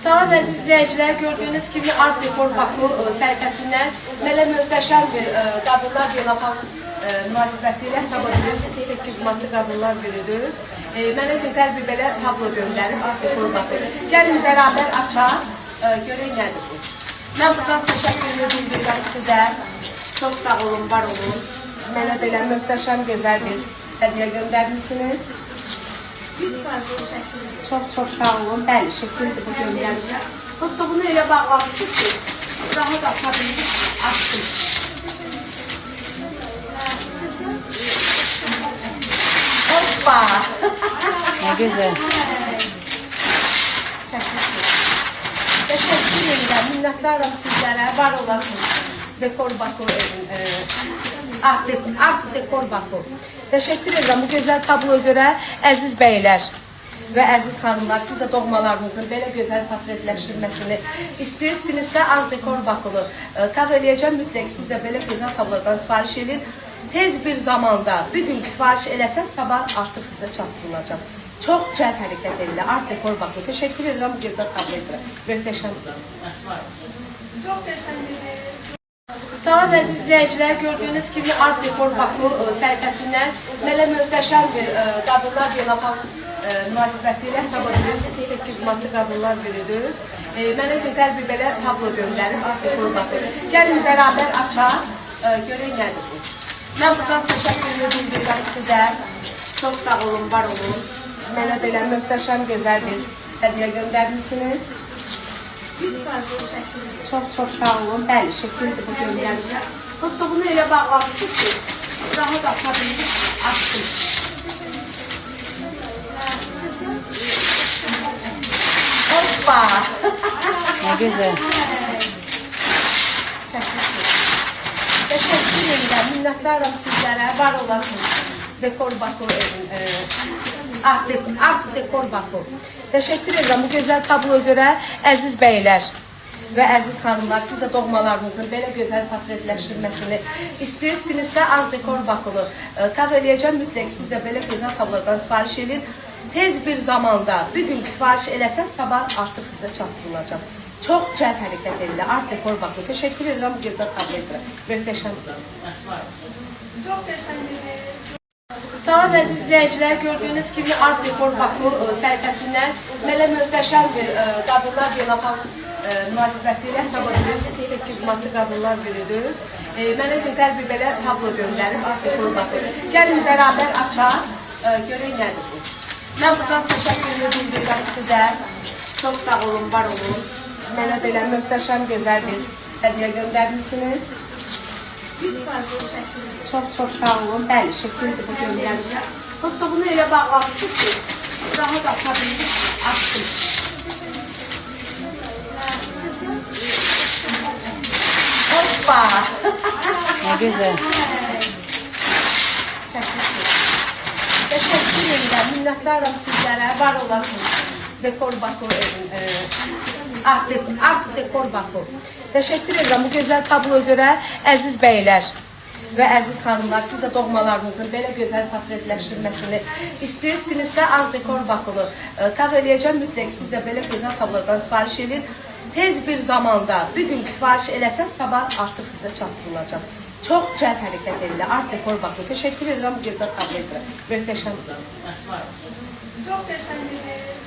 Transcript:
Salam əziz izləyicilər, gördüyünüz kimi Art Dekor Baku səhifəsindən belə möhtəşəm bir Qadınlar Beynəlxalq münasibəti ilə sabah 8 Martlı Qadınlar Günüdür. Mənə gözəl bir belə tablo göndərib Art Dekor Baku. Gəlin bərabər açaq, görək nədir bu. Mən buradan təşəkkürümü bildirirəm sizə. Çox sağ olun, var olun. Mənə belə möhtəşəm, gözəl bir hədiyyə göndərmişsiniz. Çok sağ olun. Bəli, şəkildir bu göndərimdə. Prosta bunu elə bağlamışsınız ki, rahat açabilirsiniz. Açdım. Hoppa! Ne güzel. Teşekkür ederim. Minnətdaram sizlərə. Var olasınız. Dekor Baku Art Dekor Baku. Teşekkür ederim bu gözəl tabloya görə əziz bəylər və əziz xanımlar, siz də doğmalarınızın belə gözəl portretləşdirilməsini istəyirsinizsə Art Dekor Bakulu təqdim eləyəcəm. Mütləq siz də belə gözəl tablodan sifariş edin. Tez bir zamanda bir gün sifariş eləsəz sabah artıq sizə çatdırılacaq. Çox cəld hərəkət edilir Art Dekor Bakulu. Teşekkür ederim bu gözəl tabloya görə. Möhtəşəmsiniz. Çox təşəkkür. Salam əziz izləyicilər, gördüyünüz kimi Art Dekor Baku səhifəsindən belə möhtəşəm bir Qadınlar Beynəlxalq münasibəti ilə sabah 8 Martlı Qadınlar Günüdür. Mənə gözəl bir belə tablo göndərib Art Dekor Baku. Gəlin bərabər açaq, görək nədir bu. Mən buradan təşəkkürümü bildirirəm sizə. Çox sağ olun, var olun. Mənə belə möhtəşəm, gözəl bir hədiyyə göndərmişsiniz. Çok sağ olun. Bəli, şəkildir bu göndərimdə. Prosta bunu elə bağlamışsınız ki, rahat açabilirsiniz. Açdım. Hoppa! Ne güzel. Teşekkür ederim. Minnətdaram sizlərə. Var olasınız. Dekor Baku Art Dekor Baku. Teşekkür ederim bu gözəl tabloya görə əziz bəylər və əziz xanımlar, siz də doğmalarınızın belə gözəl portretləşdirilməsini istəyirsinizsə Art Dekor Bakulu təqdim eləyəcəm. Mütləq siz də belə gözəl tablodan sifariş edin. Tez bir zamanda bir gün sifariş eləsəz sabah artıq sizə çatdırılacaq. Çox cəld hərəkət edilir Art Dekor Bakulu. Teşekkür ederim bu gözəl tabloya görə. Möhtəşəmsiniz. Çox təşəkkür. Salam əziz izləyicilər, gördüyünüz kimi Art Dekor Baku səhifəsindən belə möhtəşəm bir Qadınlar Beynəlxalq münasibəti ilə sabah 8 Martlı Qadınlar Günüdür. Mənə gözəl bir belə tablo göndərib Art Dekor Baku. Gəlin bərabər açaq, görək nədir bu. Mən buradan təşəkkürümü bildirirəm sizə. Çox sağ olun, var olun. Mənə belə möhtəşəm, gözəl bir hədiyyə göndərmişsiniz. Çok sağ olun. Bəli, şəkildir bu göndərimdə. Prosta bunu elə bağlamışsınız ki, rahat açabilirsiniz. Açdım. Hoppa! Ne güzel. Teşekkür ederim. Minnətdaram sizlərə. Var olasınız. Dekor Baku Art Dekor Baku. Teşekkür ederim bu gözəl tabloya görə əziz bəylər və əziz xanımlar, siz də doğmalarınızın belə gözəl portretləşdirilməsini istəyirsinizsə Art Dekor Bakulu təqdim eləyəcəm. Mütləq siz də belə gözəl tablodan sifariş edin. Tez bir zamanda bir gün sifariş eləsəz sabah artıq sizə çatdırılacaq. Çox cəld hərəkət edilir Art Dekor Baku. Teşekkür ederim bu gözəl tabloya görə. Möhtəşəmsiniz. Çox təşəkkür ederim.